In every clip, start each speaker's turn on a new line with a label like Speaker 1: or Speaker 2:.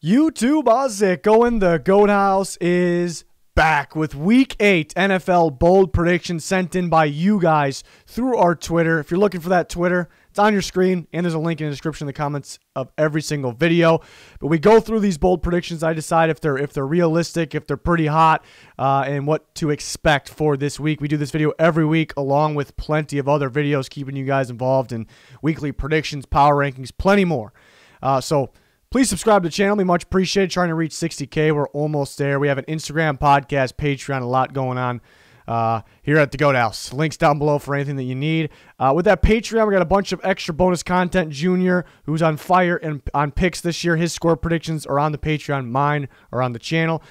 Speaker 1: YouTube, how's it going? The Goat House is back with Week 8 NFL bold predictions sent in by you guys through our Twitter. If you're looking for that Twitter, it's on your screen, and there's a link in the description in the comments of every single video. But we go through these bold predictions. I decide if they're realistic, if they're pretty hot, and what to expect for this week. We do this video every week along with plenty of other videos, keeping you guys involved in weekly predictions, power rankings, plenty more. So please subscribe to the channel. Be much appreciated. Trying to reach 60K. We're almost there. We have an Instagram, podcast, Patreon, a lot going on here at the Goat House. Links down below for anything that you need. With that Patreon, we got a bunch of extra bonus content. Junior, who's on fire and on picks this year, his score predictions are on the Patreon. Mine are on the channel.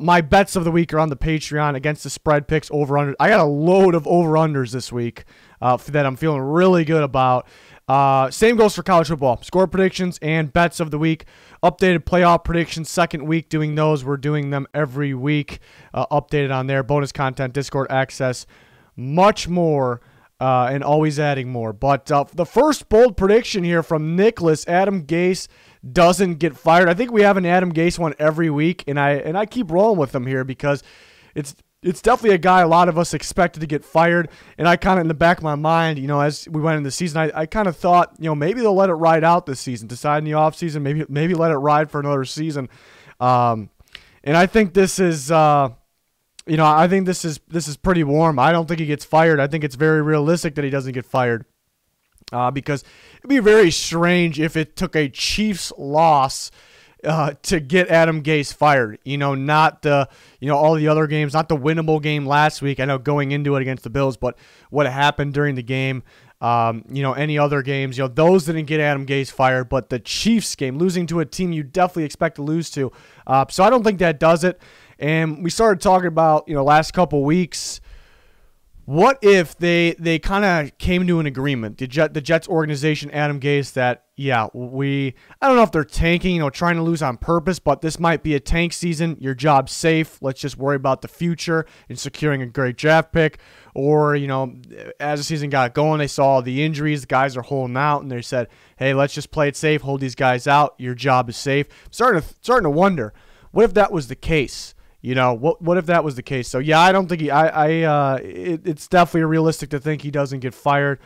Speaker 1: My bets of the week are on the Patreon against the spread picks, over-under. I got a load of over-unders this week that I'm feeling really good about. Same goes for college football. Score predictions and bets of the week. Updated playoff predictions, second week doing those. We're doing them every week. Updated on there. Bonus content, Discord access, much more, and always adding more. But the first bold prediction here from Nicholas: Adam Gase doesn't get fired. I think we have an Adam Gase one every week, and I keep rolling with them here because it's definitely a guy a lot of us expected to get fired. And I kind of, in the back of my mind, as we went into the season, I kind of thought, maybe they'll let it ride out this season, decide in the offseason, maybe let it ride for another season. And I think this is, I think this is pretty warm. I don't think he gets fired. I think it's very realistic that he doesn't get fired. Because it'd be very strange if it took a Chiefs loss to get Adam Gase fired. Not the, all the other games, not the winnable game last week. I know going into it against the Bills, but what happened during the game, any other games, those didn't get Adam Gase fired, but the Chiefs game, losing to a team you definitely expect to lose to. So I don't think that does it. And we started talking about, last couple weeks, what if they kind of came to an agreement, the Jets organization, Adam Gase, that, I don't know if they're tanking, trying to lose on purpose, but this might be a tank season. Your job's safe. Let's just worry about the future and securing a great draft pick. Or, as the season got going, they saw the injuries, the guys are holding out, and they said, hey, let's just play it safe, hold these guys out. Your job is safe. Starting to wonder, what if that was the case? What if that was the case? So, I don't think it's definitely realistic to think he doesn't get fired.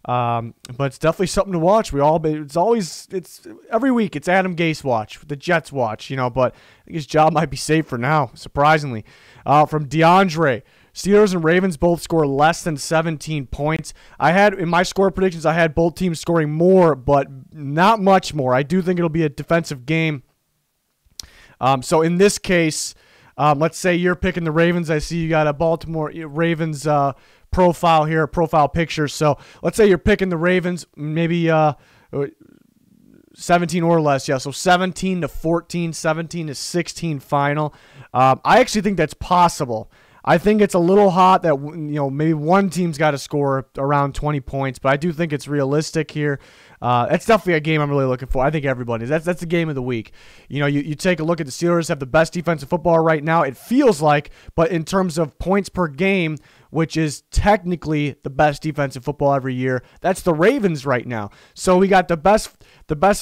Speaker 1: But it's definitely something to watch. It's every week it's Adam Gase watch, the Jets watch, but I think his job might be safe for now, surprisingly. From DeAndre, Steelers and Ravens both score less than 17 points. In my score predictions, I had both teams scoring more, but not much more. I do think it'll be a defensive game. So in this case, let's say you're picking the Ravens. I see you got a Baltimore Ravens profile here, profile picture. So let's say you're picking the Ravens, maybe 17 or less. So 17-14, 17-16 final. I actually think that's possible. I think it's a little hot that, maybe one team's got to score around 20 points, but I do think it's realistic here. That's definitely a game I'm really looking for. I think everybody is. That's the game of the week. You take a look at the Steelers, have the best defensive football right now, it feels like, but in terms of points per game, which is technically the best defensive football every year, that's the Ravens right now. So we got the best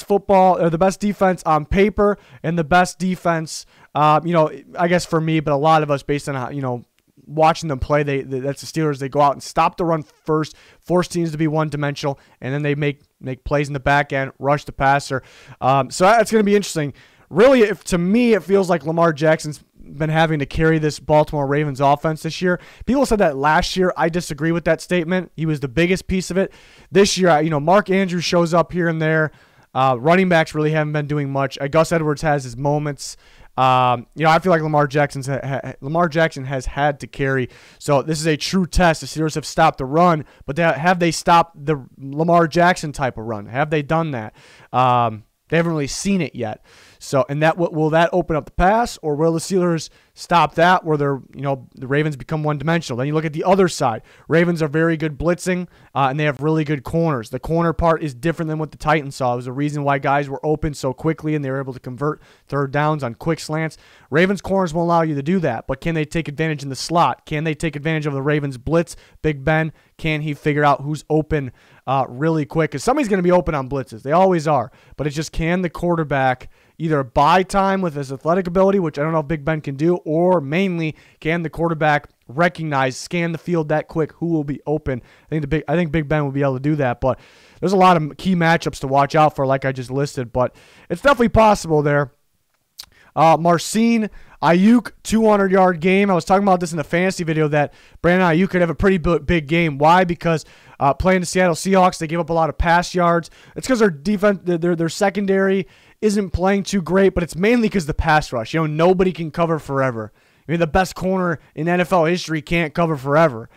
Speaker 1: football, or the best defense on paper, and the best defense, I guess for me, but a lot of us based on how, watching them play, that's the Steelers. They go out and stop the run first, force teams to be one-dimensional, and then they make plays in the back end, rush the passer. So that's going to be interesting. Really, to me, it feels like Lamar Jackson's been having to carry this Baltimore Ravens offense this year. People said that last year. I disagree with that statement. He was the biggest piece of it. This year, Mark Andrews shows up here and there. Running backs really haven't been doing much. Gus Edwards has his moments. I feel like Lamar Jackson has had to carry. So this is a true test. The Steelers have stopped the run, but have they stopped the Lamar Jackson type of run? Have they done that? They haven't really seen it yet. So, and will that open up the pass, or will the Steelers stop that where the Ravens become one-dimensional? Then you look at the other side. Ravens are very good blitzing, and they have really good corners. The corner part is different than what the Titans saw. It was a reason why guys were open so quickly, and they were able to convert third downs on quick slants. Ravens corners won't allow you to do that, but can they take advantage in the slot? Can they take advantage of the Ravens blitz? Big Ben, can he figure out who's open really quick? Because somebody's going to be open on blitzes. They always are. But it's just, can the quarterback either buy time with his athletic ability, which I don't know if Big Ben can do, or mainly can the quarterback recognize, scan the field that quick, who will be open. I think Big Ben will be able to do that, but there's a lot of key matchups to watch out for, like I just listed, but it's definitely possible there. Marcin Ayuk, 200-yard game. I was talking about this in a fantasy video that Brandon Ayuk could have a pretty big game. Why? Because playing the Seattle Seahawks, they give up a lot of pass yards. It's because their defense, their secondary isn't playing too great, but it's mainly because the pass rush. Nobody can cover forever. I mean, the best corner in NFL history can't cover forever,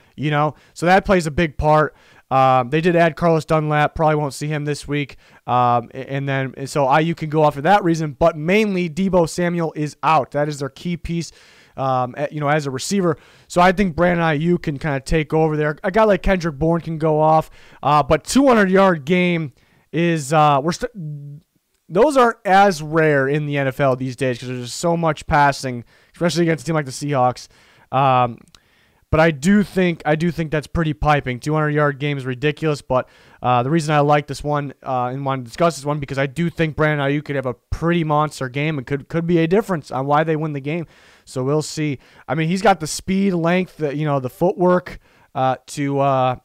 Speaker 1: So that plays a big part. They did add Carlos Dunlap. Probably won't see him this week. So Ayuk can go off for that reason. But mainly, Deebo Samuel is out. That is their key piece, as a receiver. So I think Brandon Ayuk can kind of take over there. A guy like Kendrick Bourne can go off. But 200-yard game is those aren't as rare in the NFL these days because there's just so much passing, especially against a team like the Seahawks. But I do think that's pretty piping. 200-yard game is ridiculous, but the reason I like this one and want to discuss this one because I do think Brandon Ayuk could have a pretty monster game and could be a difference on why they win the game. So we'll see. I mean, he's got the speed, length, the footwork to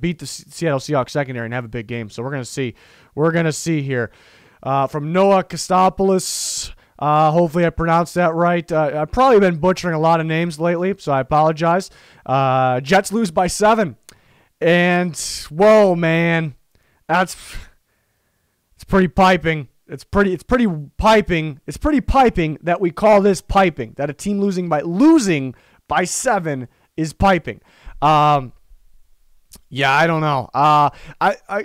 Speaker 1: beat the Seattle Seahawks secondary and have a big game. So we're gonna see. We're gonna see here from Noah Kostopoulos. Hopefully I pronounced that right. I've probably been butchering a lot of names lately, so I apologize. Jets lose by 7. And, whoa, man. It's pretty piping. It's pretty piping. It's pretty piping that we call this piping, that a team losing by 7 is piping. Yeah, I don't know.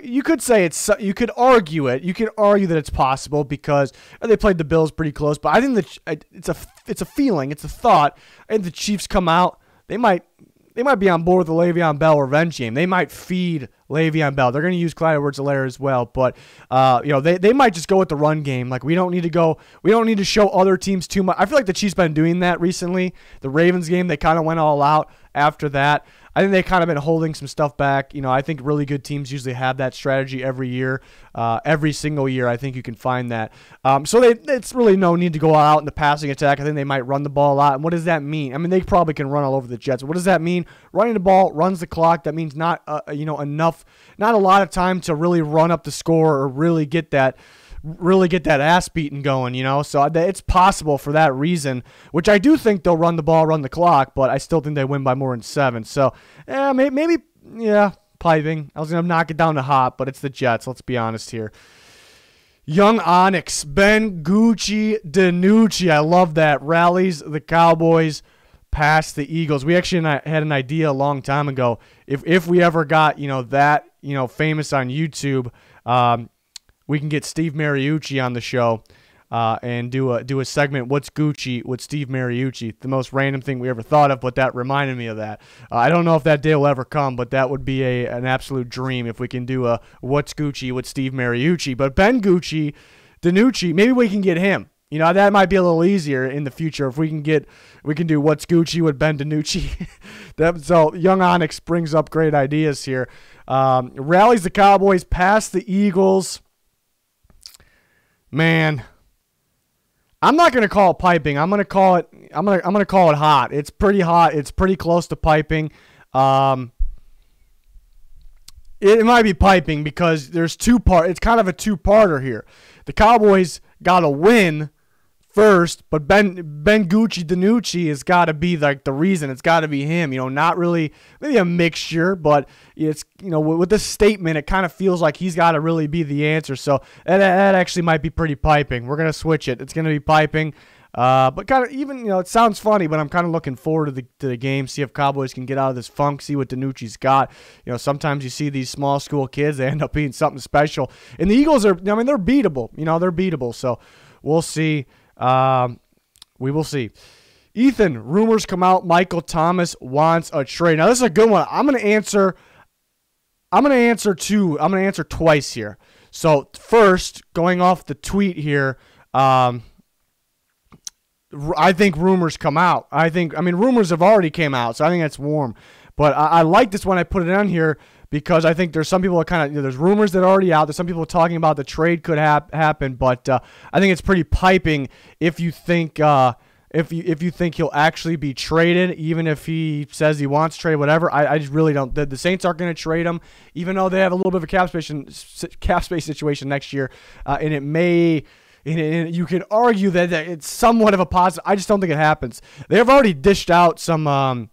Speaker 1: You could say you could argue it. You could argue that it's possible because they played the Bills pretty close. But I think that it's a feeling, it's a thought. And the Chiefs come out, they might be on board with the Le'Veon Bell revenge game. They might feed Le'Veon Bell. They're going to use Clyde Edwards-Helaire as well. But they might just go with the run game. Like we don't need to show other teams too much. I feel like the Chiefs been doing that recently. The Ravens game, they kind of went all out after that. I think they kind of been holding some stuff back. I think really good teams usually have that strategy every year. Every single year, I think you can find that. So it's really no need to go out in the passing attack. I think they might run the ball a lot. And what does that mean? I mean, they probably can run all over the Jets. What does that mean? Running the ball runs the clock. That means not a lot of time to really run up the score or really get that ass beating going, So it's possible for that reason, which I do think they'll run the ball, run the clock, but I still think they win by more than 7. So, maybe piping. I was going to knock it down to hot, but it's the Jets. Let's be honest here. Young Onyx, Ben DiNucci. I love that. Rallies the Cowboys past the Eagles. We actually had an idea a long time ago. If we ever got, that, famous on YouTube, we can get Steve Mariucci on the show and do a segment, What's Gucci with Steve Mariucci. The most random thing we ever thought of, but that reminded me of that. I don't know if that day will ever come, but that would be an absolute dream if we can do a What's Gucci with Steve Mariucci. But Ben DiNucci, maybe we can get him. That might be a little easier in the future if we can do What's Gucci with Ben DiNucci. So Young Onyx brings up great ideas here. Rallies the Cowboys past the Eagles. Man, I'm not gonna call it piping. I'm gonna call it hot. It's pretty hot. It's pretty close to piping. It might be piping because there's It's kind of a two-parter here. The Cowboys got to win first, but Ben DiNucci has got to be like the reason. It's got to be him. Not really, maybe a mixture, but it's with this statement, it kind of feels like he's got to really be the answer. So that actually might be pretty piping. We're gonna switch it. It's gonna be piping. But kind of even, it sounds funny, but I'm kind of looking forward to the game, see if Cowboys can get out of this funk, see what DiNucci's got. Sometimes you see these small school kids, they end up being something special. And the Eagles they're beatable. They're beatable. So we'll see. We will see. Ethan, rumors come out Michael Thomas wants a trade. Now, this is a good one. I'm going to answer twice here. So, first, going off the tweet here, I think rumors come out. Rumors have already came out, so I think that's warm. But I like this one. I put it on here because I think there's some people that kind of, there's rumors that are already out. There's some people talking about the trade could happen, but I think it's pretty piping if you think if you think he'll actually be traded, even if he says he wants to trade, whatever. I just really don't. The Saints aren't going to trade him, even though they have a little bit of a cap space situation next year, and it may. And you can argue that it's somewhat of a positive. I just don't think it happens. They have already dished out some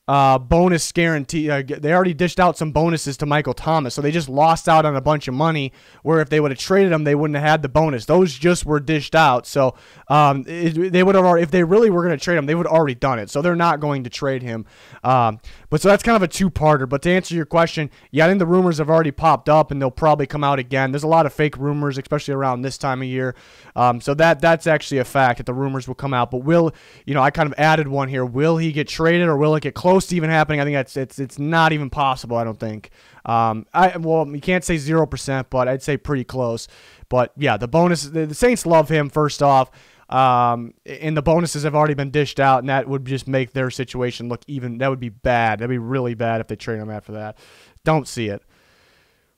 Speaker 1: bonus guarantee. They already dished out some bonuses to Michael Thomas, so they just lost out on a bunch of money. Where if they would have traded him, they wouldn't have had the bonus. Those just were dished out. So they would have already, if they really were going to trade him, they would have already done it. So they're not going to trade him. But so that's kind of a two-parter. But to answer your question, yeah, I think the rumors have already popped up, and they'll probably come out again. There's a lot of fake rumors, especially around this time of year. So that's actually a fact that the rumors will come out. But I kind of added one here. Will he get traded, or will it get close to even happening? I think it's not even possible. I don't think. You can't say 0%, but I'd say pretty close. But yeah, the bonus, the Saints love him first off, and the bonuses have already been dished out, and that would just make their situation look even. That would be bad. That'd be really bad if they trade him after that. Don't see it.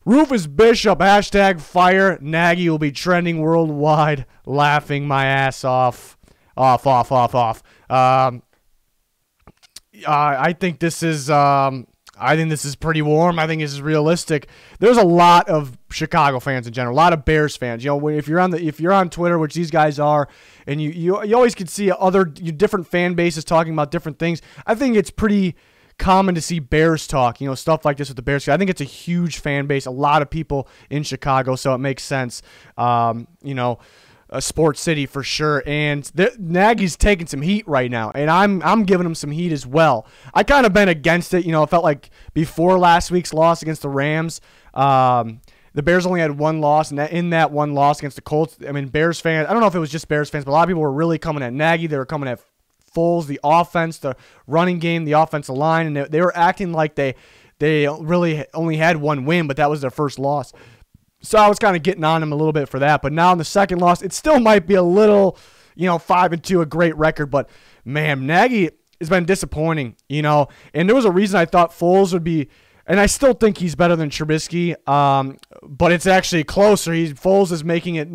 Speaker 1: Rufus Bishop, #fire. Nagy will be trending worldwide, laughing my ass off. I think this is pretty warm. I think this is realistic. There's a lot of Chicago fans in general, a lot of Bears fans. If you're on Twitter, which these guys are, and you always can see other different fan bases talking about different things. I think it's pretty common to see Bears talk, stuff like this with the Bears. I think it's a huge fan base, a lot of people in Chicago, so it makes sense. A sports city for sure, and Nagy's taking some heat right now, and I'm giving him some heat as well. I kind of been against it. I felt like before last week's loss against the Rams, the Bears only had one loss, and in that one loss against the Colts, Bears fans, I don't know if it was just Bears fans, but a lot of people were really coming at Nagy. They were coming at Foles, the offense, the running game, the offensive line, and they were acting like they really only had one win, but that was their first loss. So I was kind of getting on him a little bit for that. But now in the second loss, it still might be a little, 5-2, a great record. But, man, Nagy has been disappointing, And there was a reason I thought Foles would be, and I still think he's better than Trubisky, but it's actually closer. Foles is making it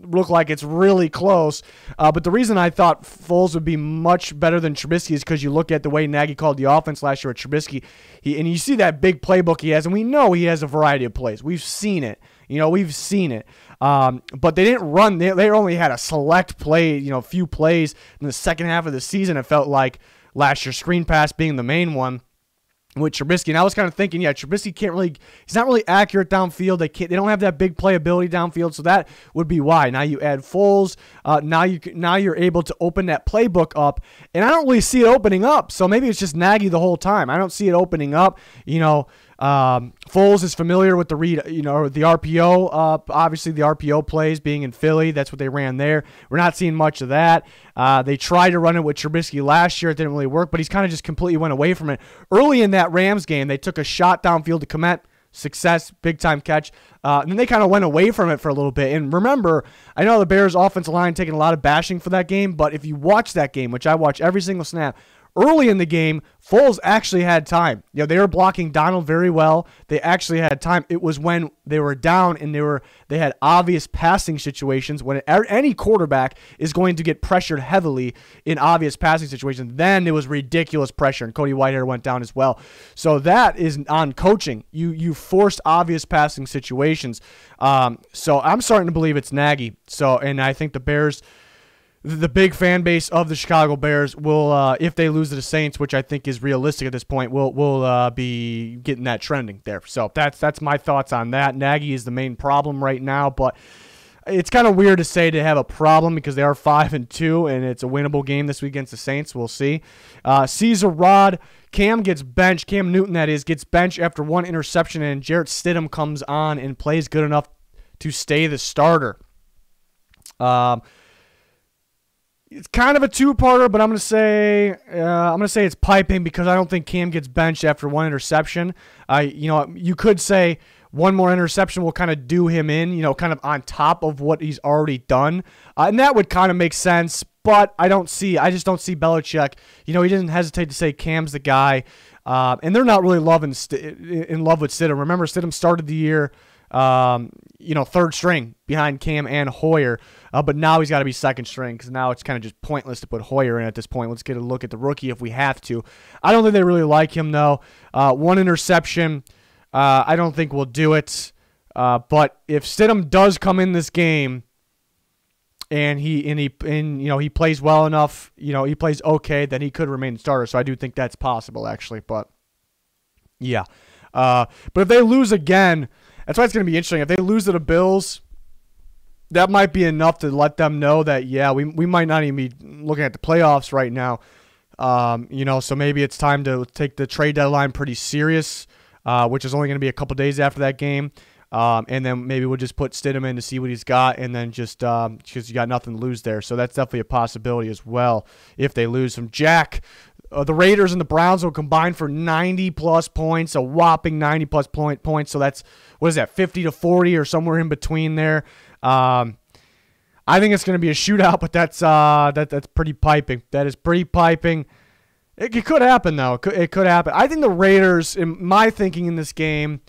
Speaker 1: look like it's really close. But the reason I thought Foles would be much better than Trubisky is because you look at the way Nagy called the offense last year at Trubisky, and you see that big playbook he has, and we know he has a variety of plays. We've seen it. We've seen it. But they didn't run. They only had a select play, a few plays in the second half of the season. It felt like last year, screen pass being the main one with Trubisky. And I was kind of thinking, Trubisky he's not really accurate downfield. They don't have that big playability downfield, so that would be why. Now you add Foles. Now you're able to open that playbook up, and I don't really see it opening up. So maybe it's just Nagy the whole time. I don't see it opening up. Foles is familiar with the read, the RPO. Obviously, the RPO plays being in Philly, that's what they ran there. We're not seeing much of that. They tried to run it with Trubisky last year. It didn't really work, but he's kind of just completely went away from it. Early in that Rams game, they took a shot downfield to Kmet. Success, big-time catch. And then they kind of went away from it for a little bit. And remember, I know the Bears' offensive line taking a lot of bashing for that game, but if you watch that game, which I watch every single snap, early in the game, Foles actually had time. They were blocking Donald very well. They actually had time. It was when they were down and they had obvious passing situations. When any quarterback is going to get pressured heavily in obvious passing situations, then it was ridiculous pressure, and Cody Whitehair went down as well. So that is on coaching. You forced obvious passing situations. So I'm starting to believe it's Nagy. And I think the Bears, the big fan base of the Chicago Bears will, if they lose to the Saints, which I think is realistic at this point, will be getting that trending there. So that's my thoughts on that. Nagy is the main problem right now, but it's kind of weird to say to have a problem because they are 5-2, and it's a winnable game this week against the Saints. We'll see. Caesar Rod, Cam gets benched. Cam Newton, that is, gets benched after one interception, and Jarrett Stidham comes on and plays good enough to stay the starter. It's kind of a two-parter, but I'm gonna say it's piping because I don't think Cam gets benched after one interception. You could say, one more interception will kind of do him in, kind of on top of what he's already done. And that would kind of make sense, but I just don't see Belichick. He doesn't hesitate to say Cam's the guy. And they're not really in love with Stidham. Remember, Stidham started the year, third string behind Cam and Hoyer. But now he's got to be second string because now it's kind of just pointless to put Hoyer in at this point. Let's get a look at the rookie if we have to. I don't think they really like him, though. One interception, I don't think will do it. But if Stidham does come in this game and he plays well enough, he plays okay, then he could remain the starter. So I do think that's possible, actually. But yeah. But if they lose again, that's why it's going to be interesting. If they lose to the Bills, that might be enough to let them know that, yeah, we might not even be looking at the playoffs right now. So maybe it's time to take the trade deadline pretty serious, which is only going to be a couple days after that game. And then maybe we'll just put Stidham in to see what he's got, and then just because you got nothing to lose there. So that's definitely a possibility as well if they lose from Jack. The Raiders and the Browns will combine for 90-plus points, a whopping 90-plus points. So that's, 50-40 or somewhere in between there. I think it's going to be a shootout, but that's pretty piping. That is pretty piping. It could happen, though. It could happen. I think the Raiders, in my thinking in this game,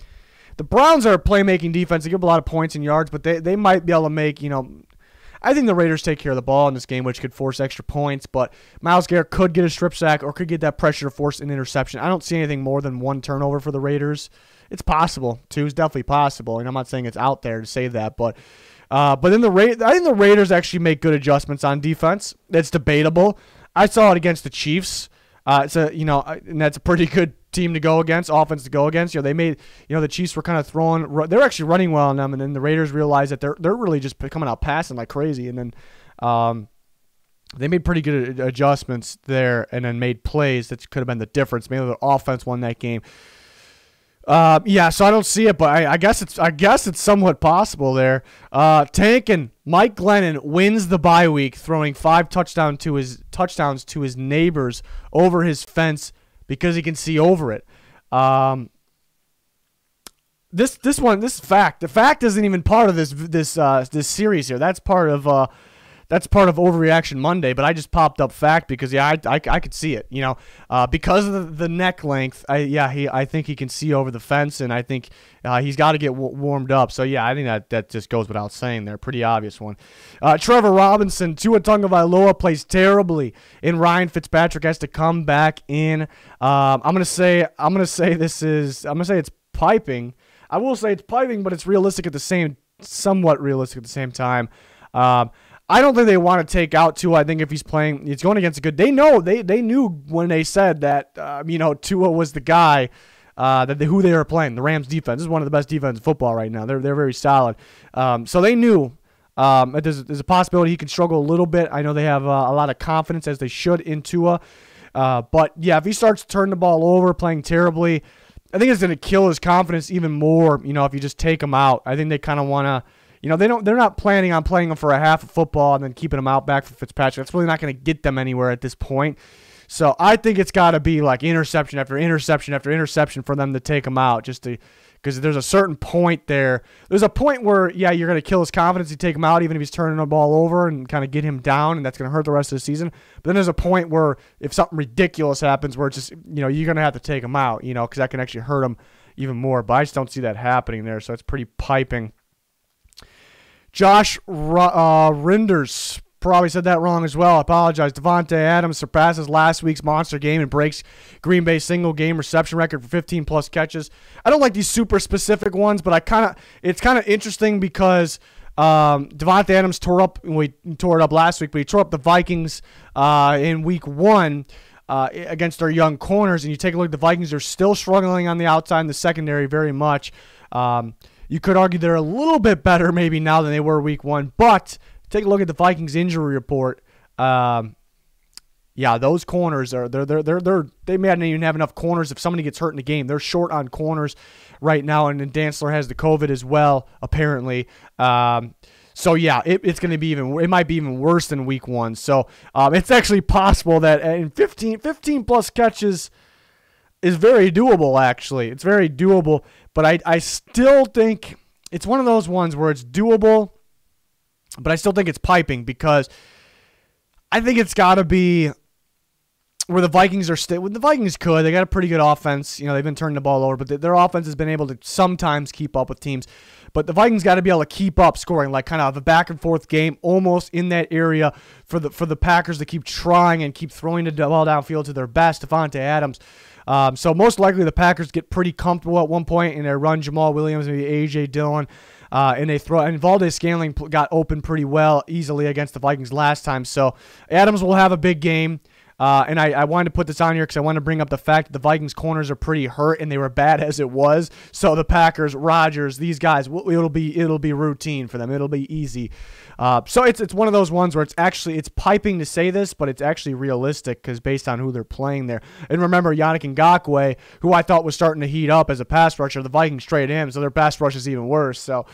Speaker 1: the Browns are a playmaking defense. They give a lot of points and yards, but they might be able to make, I think the Raiders take care of the ball in this game, which could force extra points, but Myles Garrett could get a strip sack or could get that pressure to force an interception. I don't see anything more than one turnover for the Raiders. It's possible, too. It's definitely possible, and I'm not saying it's out there to say that, but then I think the Raiders actually make good adjustments on defense. That's debatable. I saw it against the Chiefs. And that's a pretty good team to go against, offense to go against. They made, the Chiefs were kind of they're actually running well on them, and then the Raiders realized that they're really just coming out passing like crazy, and then they made pretty good adjustments there, and then made plays that could have been the difference. Maybe the offense won that game. So I don't see it, but I guess it's somewhat possible there. Tank and Mike Glennon wins the bye week, throwing 5 touchdowns to his neighbors over his fence because he can see over it. This fact. The fact isn't even part of this series here. That's part of Overreaction Monday, but I just popped up fact because I could see it, because of the neck length. I think he can see over the fence, and I think he's got to get warmed up. So yeah, I think that just goes without saying. There, pretty obvious one. Trevor Robinson, Tua Tagovailoa plays terribly, and Ryan Fitzpatrick has to come back in. I'm gonna say it's piping. I will say it's piping, but it's somewhat realistic at the same time. I don't think they want to take out Tua. I think if he's playing, it's going against a good. They knew when they said that Tua was the guy who they were playing. The Rams defense, this is one of the best defenses in football right now. They're very solid. So they knew there's a possibility he can struggle a little bit. I know they have a lot of confidence, as they should, in Tua. But yeah, if he starts to turn the ball over, playing terribly, I think it's going to kill his confidence even more. If you just take him out, I think they kind of want to. They're not planning on playing him for a half of football and then keeping him out back for Fitzpatrick. That's really not going to get them anywhere at this point. So I think it's got to be like interception after interception after interception for them to take him out, because there's a certain point there. There's a point where, yeah, you're going to kill his confidence. You take him out even if he's turning the ball over and kind of get him down, and that's going to hurt the rest of the season. But then there's a point where if something ridiculous happens where it's just, you're going to have to take him out, because that can actually hurt him even more. But I just don't see that happening there, so it's pretty piping. Josh Rinders, probably said that wrong as well. I apologize. Davante Adams surpasses last week's monster game and breaks Green Bay's single-game reception record for 15-plus catches. I don't like these super specific ones, but it's kind of interesting because Davante Adams tore it up last week, but he tore up the Vikings in week 1 against their young corners. And you take a look at the Vikings, they're still struggling on the outside in the secondary very much. You could argue they're a little bit better maybe now than they were week 1, but take a look at the Vikings injury report. Those corners they may not even have enough corners if somebody gets hurt in the game. They're short on corners right now, and then Dantzler has the COVID as well, apparently. So yeah, it's going to be it might be even worse than week 1. So it's actually possible that in 15 plus catches is very doable, actually. It's very doable. But I still think it's one of those ones where it's doable, but I still think it's piping because I think it's got to be where the Vikings are still. The Vikings could. They got a pretty good offense. You know, they've been turning the ball over, but their offense has been able to sometimes keep up with teams. But the Vikings got to be able to keep up scoring, like kind of a back and forth game, almost in that area for the Packers to keep trying and keep throwing the ball downfield to their best, Devontae Adams. So most likely the Packers get pretty comfortable at one point and they run Jamal Williams, maybe A.J. Dillon, and they throw. And Valdez-Scantling got open pretty well easily against the Vikings last time. So Adams will have a big game. And I wanted to put this on here because I wanted to bring up the fact that the Vikings corners are pretty hurt and they were bad as it was. So the Packers, Rodgers, these guys, it'll be routine for them. It'll be easy. So it's one of those ones where it's piping to say this, but it's actually realistic because based on who they're playing there. And remember Yannick Ngakoue, who I thought was starting to heat up as a pass rusher, the Vikings traded him, so their pass rush is even worse. So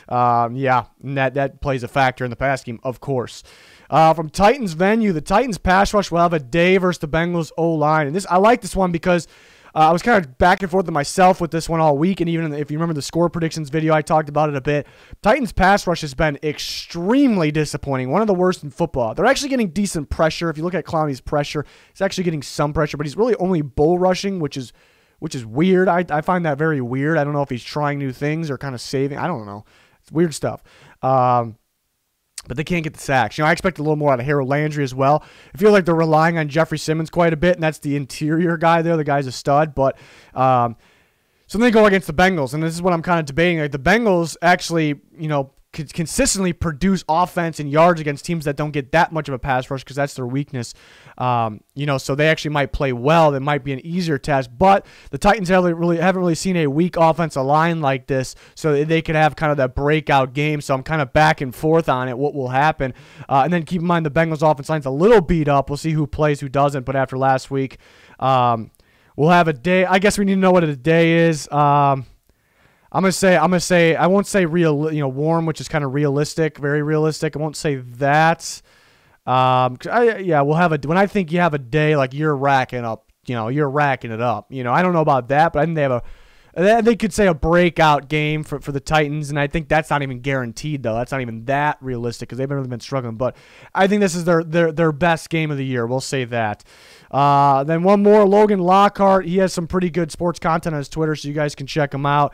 Speaker 1: yeah, and that plays a factor in the pass game, of course. From Titans venue, the Titans pass rush will have a day versus the Bengals O-line. And I like this one because I was kind of back and forth with myself with this one all week. And even if you remember the score predictions video, I talked about it a bit. Titans pass rush has been extremely disappointing. One of the worst in football. They're actually getting decent pressure. If you look at Clowney's pressure, he's actually getting some pressure, but he's really only bull rushing, which is weird. I find that very weird. I don't know if he's trying new things or kind of saving. I don't know. It's weird stuff. But they can't get the sacks. You know, I expect a little more out of Harold Landry as well. I feel like they're relying on Jeffrey Simmons quite a bit, and that's the interior guy there. The guy's a stud. But so then they go against the Bengals, and this is what I'm kind of debating. Like the Bengals actually, you know, consistently produce offense and yards against teams that don't get that much of a pass rush because that's their weakness. You know, so they actually might play well. That might be an easier task. But the Titans haven't really seen a weak offensive line like this, so they could have kind of that breakout game. So I'm kind of back and forth on it, what will happen. And then keep in mind the Bengals offensive line's a little beat up. We'll see who plays, who doesn't. But after last week, we'll have a day. I guess we need to know what a day is. I'm gonna say I won't say real, you know, warm, which is kind of realistic, very realistic. I won't say that. We'll have when I think you have a day like you're racking it up. You know, I don't know about that, but I think they could say a breakout game for the Titans, and I think that's not even guaranteed though. That's not even that realistic because they've really been struggling. But I think this is their best game of the year. We'll say that. Then one more, Logan Lockhart. He has some pretty good sports content on his Twitter, so you guys can check him out.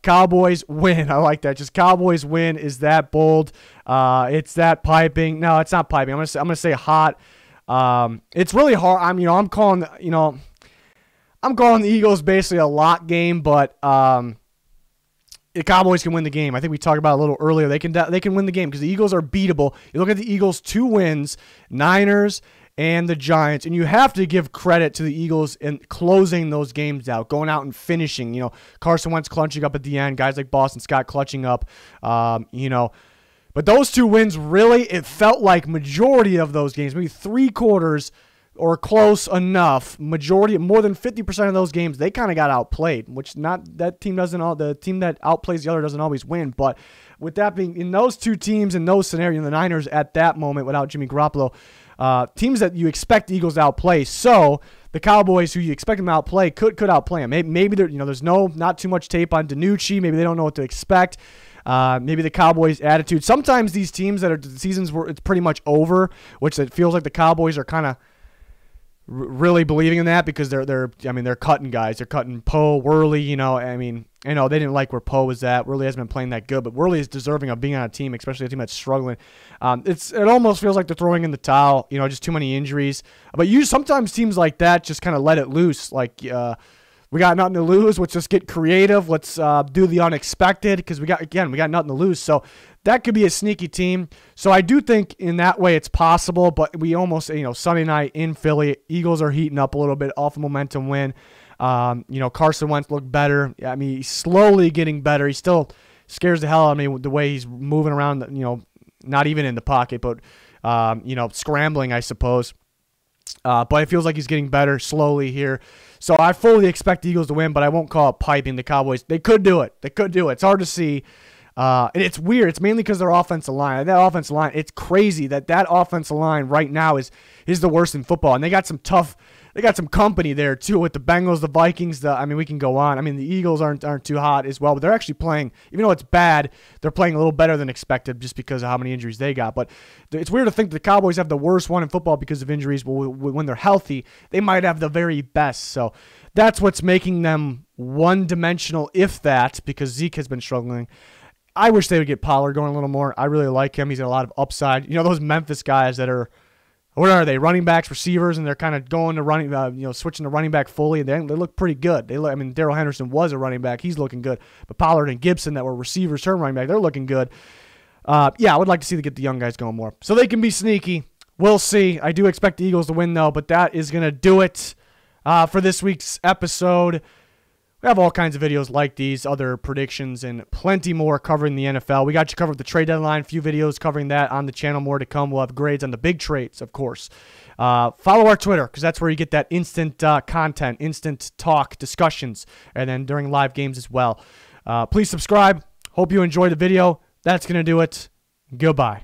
Speaker 1: Cowboys win. I like that. Just Cowboys win. Is that bold? It's that piping. No, it's not piping. I'm gonna say hot. It's really hard. I'm calling the Eagles basically a lock game, but the Cowboys can win the game. I think we talked about it a little earlier. They can win the game because the Eagles are beatable. You look at the Eagles' 2 wins, Niners and the Giants, and you have to give credit to the Eagles in closing those games out, going out and finishing. You know, Carson Wentz clutching up at the end, guys like Boston Scott clutching up. You know, but those 2 wins really, it felt like majority of those games, maybe 3 quarters or close enough, majority, more than 50% of those games, they kind of got outplayed, which the team that outplays the other doesn't always win. But with that being, in those 2 teams, in those scenarios, the Niners at that moment without Jimmy Garoppolo, teams that you expect the Eagles to outplay. So the Cowboys, who you expect them to outplay, could outplay them. Maybe there's not too much tape on DiNucci. Maybe they don't know what to expect. Maybe the Cowboys' attitude. Sometimes these teams that are the seasons where it's pretty much over, which it feels like the Cowboys are kind of really believing in that because they're cutting guys. They're cutting Poe, Worley. You know, I know they didn't like where Poe was at. Worley hasn't been playing that good, but Worley is deserving of being on a team, especially a team that's struggling. It almost feels like they're throwing in the towel. You know, just too many injuries. But sometimes teams like that just kind of let it loose. Like we got nothing to lose. Let's just get creative. Let's do the unexpected because we got nothing to lose. So that could be a sneaky team. So I do think in that way it's possible, but we almost, Sunday night in Philly, Eagles are heating up a little bit off a momentum win. Carson Wentz looked better. I mean, he's slowly getting better. He still scares the hell out of me with the way he's moving around, not even in the pocket, but, scrambling, I suppose. But it feels like he's getting better slowly here. So I fully expect the Eagles to win, but I won't call it piping. The Cowboys, they could do it. It's hard to see. And it's weird. It's mainly because their offensive line. That offensive line, it's crazy that offensive line right now is the worst in football. And they got some company there too with the Bengals, the Vikings. We can go on. I mean, the Eagles aren't too hot as well, but they're actually playing. Even though it's bad, they're playing a little better than expected just because of how many injuries they got. But it's weird to think the Cowboys have the worst one in football because of injuries. But when they're healthy, they might have the very best. So that's what's making them one-dimensional, if that, because Zeke has been struggling. I wish they would get Pollard going a little more. I really like him. He's got a lot of upside. You know, those Memphis guys that are, what are they, running backs, receivers, and they're kind of going to running, switching to running back fully. They look pretty good. Darrell Henderson was a running back. He's looking good. But Pollard and Gibson that were receivers turned running back, they're looking good. I would like to see them get the young guys going more. So they can be sneaky. We'll see. I do expect the Eagles to win, though, but that is going to do it for this week's episode. We have all kinds of videos like these, other predictions, and plenty more covering the NFL. We got you covered with the trade deadline, a few videos covering that on the channel, more to come. We'll have grades on the big trades, of course. Follow our Twitter, because that's where you get that instant content, instant talk, discussions, and then during live games as well. Please subscribe. Hope you enjoyed the video. That's going to do it. Goodbye.